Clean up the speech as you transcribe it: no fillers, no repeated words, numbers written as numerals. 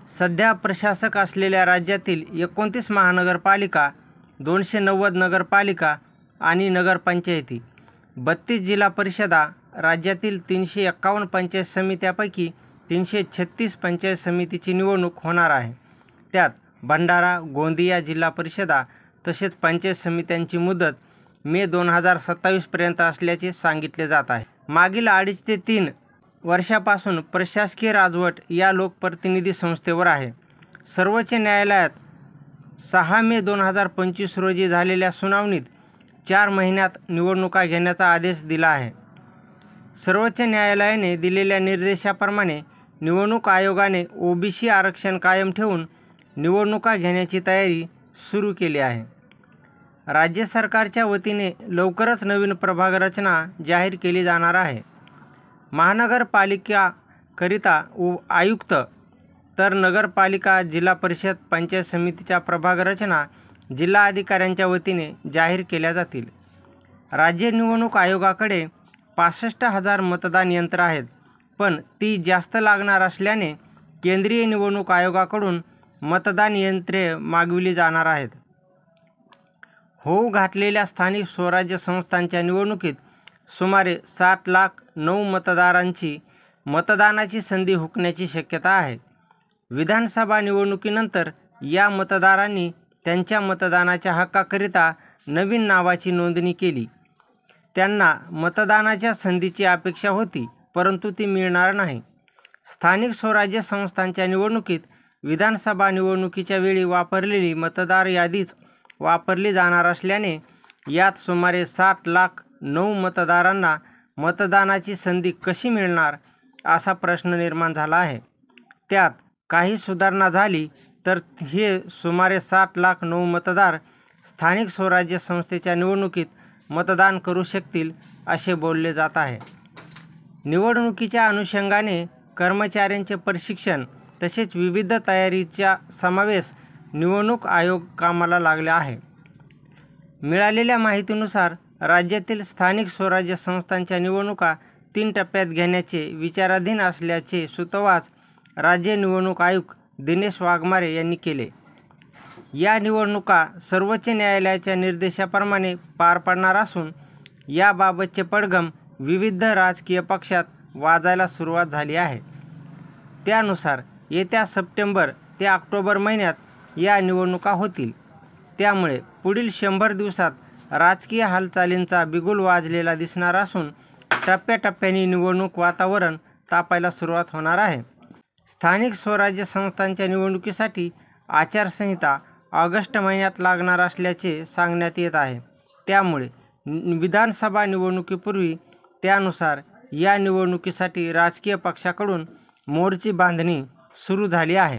सध्या प्रशासक असलेल्या राज्यातील 29 महानगरपालिका, 290 नगरपालिका आणि नगरपंचायती, 32 जिल्हा परिषदा, राज्यातील 351 पंचायत समित्यापैकी 336 पंचायत समितीची निवडणूक होणार आहे. त्यात भंडारा, गोंदिया जिल्हा परिषदा तसेच पंचायत समित्यांची मुदत मे 2027 पर्यंत असल्याचे सांगितले जात आहे. मागील 2.5 ते 3 वर्षापासून प्रशासकीय राजवट या लोकप्रतिनिधी संस्थेवर आहे. सर्वोच्च न्यायालयात 6 मे 2025 रोजी झालेल्या सुनावणीत 4 महिन्यात निवडणुका घेण्याचा आदेश दिला आहे. सर्वोच्च न्यायालयाने दिलेल्या निर्देशाप्रमाणे निवडणूक आयोगाने ओबीसी आरक्षण कायम ठेवून निवडणुका घेण्याची तयारी सुरू केली आहे. राज्य सरकारच्या वतीने लवकरच नवीन प्रभाग रचना जाहीर केली जाणार आहे. महानगरपालिकाकरिता आयुक्त तर नगरपालिका, जिल्हा परिषद, पंचायत समितीच्या प्रभाग रचना जिल्हा अधिकाऱ्यांच्या वतीने जाहीर केल्या जातील. राज्य निवडणूक आयोगाकडे 65,000 मतदान यंत्र आहेत, पण ती जास्त लागणार असल्याने केंद्रीय निवडणूक आयोगाकडून मतदान यंत्रे मागविली जाणार आहेत. होऊ घातलेल्या स्थानिक स्वराज्य संस्थांच्या निवडणुकीत सुमारे 60 लाख मतदारांची मतदानाची संधी हुकण्याची शक्यता आहे. विधानसभा निवडणुकीनंतर या मतदारांनी त्यांच्या मतदानाच्या हक्काकरिता नवीन नावाची नोंदणी केली. त्यांना मतदानाच्या संधीची अपेक्षा होती, परंतु ती मिळणार नाही. स्थानिक स्वराज्य संस्थांच्या निवडणुकीत विधानसभा निवडणुकीच्या वेळी वापरलेली मतदार यादीच वापरली जाणार असल्याने यात सुमारे 60 लाख मतदारांना मतदानाची संधी कशी मिळणार असा प्रश्न निर्माण झाला आहे. त्यात काही सुधारणा झाली तर हे सुमारे 60 लाख मतदार स्थानिक स्वराज्य संस्थेच्या निवडणुकीत मतदान करू शकतील असे बोलले जात आहे. निवडणुकीच्या अनुषंगाने कर्मचाऱ्यांचे प्रशिक्षण तसेच विविध तयारीचा समावेश निवडणूक आयोग कामाला लागला आहे. मिळालेल्या माहितीनुसार राज्यातील स्थानिक स्वराज्य संस्थांच्या निवडणुका 3 टप्प्यात घेण्याचे विचाराधीन असल्याचे सुतोवाच राज्य निवडणूक आयुक्त दिनेश वाघमारे यांनी केले. या निवडणुका सर्वोच्च न्यायालयाच्या निर्देशाप्रमाणे पार पडणार असून याबाबतचे पडघम विविध राजकीय पक्षात वाजायला सुरुवात झाली आहे. त्यानुसार येत्या सप्टेंबर ते ऑक्टोबर महिन्यात या निवडणुका होतील. त्यामुळे पुढील 100 दिवसात राजकीय हालचालींचा बिगुल वाजलेला दिसणार असून टप्प्याटप्प्याने निवडणूक वातावरण तापायला सुरुवात होणार आहे. स्थानिक स्वराज्य संस्थांच्या निवडणुकीसाठी आचारसंहिता ऑगस्ट महिन्यात लागणार असल्याचे सांगण्यात येत आहे. त्यामुळे विधानसभा निवडणुकीपूर्वी त्यानुसार या निवडणुकीसाठी राजकीय पक्षाकडून मोर्ची बांधणी सुरू झाली आहे.